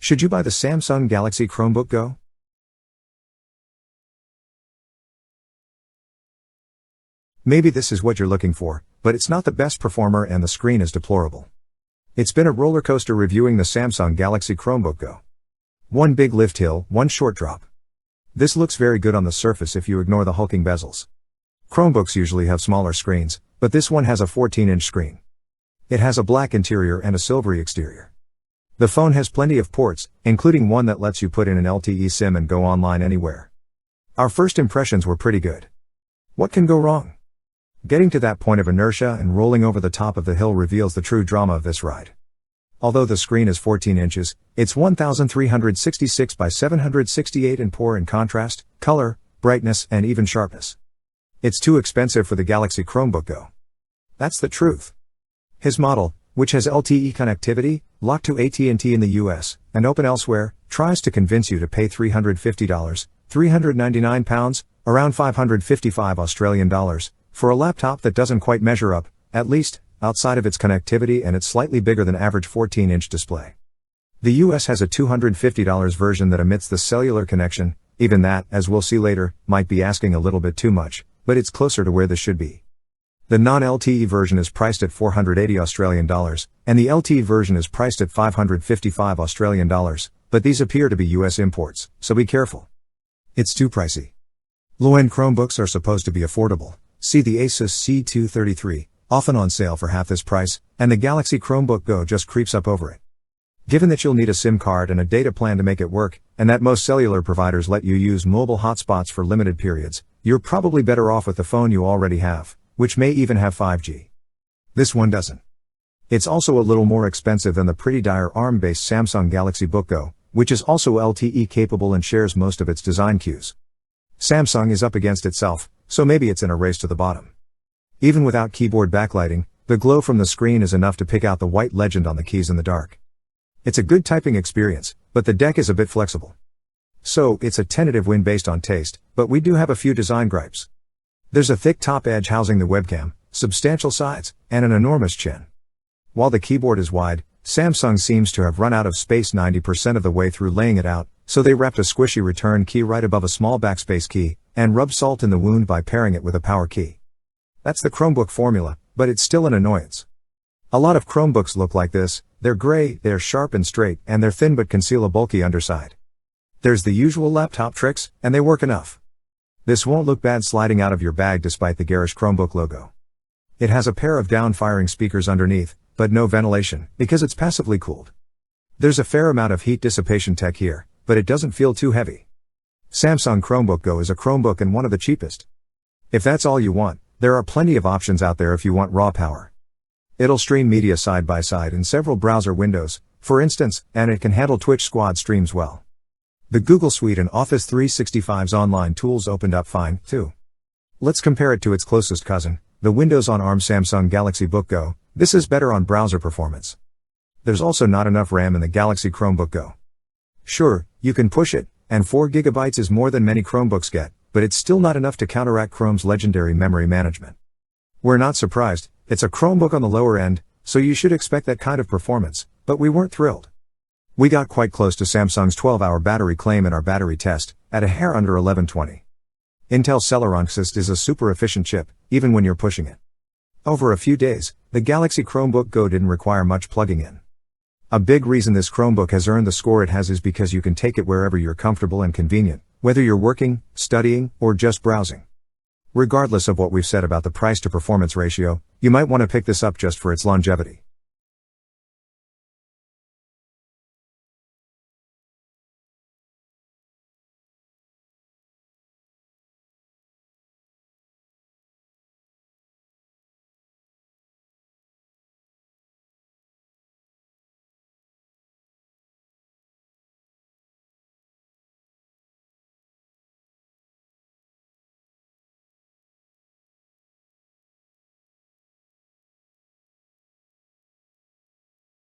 Should you buy the Samsung Galaxy Chromebook Go? Maybe this is what you're looking for, but it's not the best performer and the screen is deplorable. It's been a roller coaster reviewing the Samsung Galaxy Chromebook Go. One big lift hill, one short drop. This looks very good on the surface if you ignore the hulking bezels. Chromebooks usually have smaller screens, but this one has a 14-inch screen. It has a black interior and a silvery exterior. The phone has plenty of ports, including one that lets you put in an LTE SIM and go online anywhere. Our first impressions were pretty good. What can go wrong? Getting to that point of inertia and rolling over the top of the hill reveals the true drama of this ride. Although the screen is 14 inches, it's 1366 by 768 and poor in contrast, color, brightness, and even sharpness. It's too expensive for the Galaxy Chromebook Go. That's the truth. His model, which has LTE connectivity, locked to AT&T in the US, and open elsewhere, tries to convince you to pay $350, £399, around $555 Australian dollars, for a laptop that doesn't quite measure up, at least, outside of its connectivity and its slightly bigger than average 14-inch display. The US has a $250 version that omits the cellular connection. Even that, as we'll see later, might be asking a little bit too much, but it's closer to where this should be. The non-LTE version is priced at 480 Australian dollars, and the LTE version is priced at 555 Australian dollars, but these appear to be US imports, so be careful. It's too pricey. Low-end Chromebooks are supposed to be affordable. See the Asus C233, often on sale for half this price, and the Galaxy Chromebook Go just creeps up over it. Given that you'll need a SIM card and a data plan to make it work, and that most cellular providers let you use mobile hotspots for limited periods, you're probably better off with the phone you already have, which may even have 5G. This one doesn't. It's also a little more expensive than the pretty dire ARM-based Samsung Galaxy Book Go, which is also LTE capable and shares most of its design cues. Samsung is up against itself, so maybe it's in a race to the bottom. Even without keyboard backlighting, the glow from the screen is enough to pick out the white legend on the keys in the dark. It's a good typing experience, but the deck is a bit flexible. So, it's a tentative win based on taste, but we do have a few design gripes. There's a thick top edge housing the webcam, substantial sides, and an enormous chin. While the keyboard is wide, Samsung seems to have run out of space 90% of the way through laying it out, so they wrapped a squishy return key right above a small backspace key, and rubbed salt in the wound by pairing it with a power key. That's the Chromebook formula, but it's still an annoyance. A lot of Chromebooks look like this. They're gray, they're sharp and straight, and they're thin but conceal a bulky underside. There's the usual laptop tricks, and they work enough. This won't look bad sliding out of your bag despite the garish Chromebook logo. It has a pair of down-firing speakers underneath, but no ventilation, because it's passively cooled. There's a fair amount of heat dissipation tech here, but it doesn't feel too heavy. Samsung Chromebook Go is a Chromebook and one of the cheapest. If that's all you want, there are plenty of options out there if you want raw power. It'll stream media side by side in several browser windows, for instance, and it can handle Twitch Squad streams well. The Google Suite and Office 365's online tools opened up fine, too. Let's compare it to its closest cousin, the Windows on ARM Samsung Galaxy Book Go. This is better on browser performance. There's also not enough RAM in the Galaxy Chromebook Go. Sure, you can push it, and 4 GB is more than many Chromebooks get, but it's still not enough to counteract Chrome's legendary memory management. We're not surprised, it's a Chromebook on the lower end, so you should expect that kind of performance, but we weren't thrilled. We got quite close to Samsung's 12-hour battery claim in our battery test, at a hair under 1120. Intel Celeron Insist is a super efficient chip, even when you're pushing it. Over a few days, the Galaxy Chromebook Go didn't require much plugging in. A big reason this Chromebook has earned the score it has is because you can take it wherever you're comfortable and convenient, whether you're working, studying, or just browsing. Regardless of what we've said about the price-to-performance ratio, you might want to pick this up just for its longevity.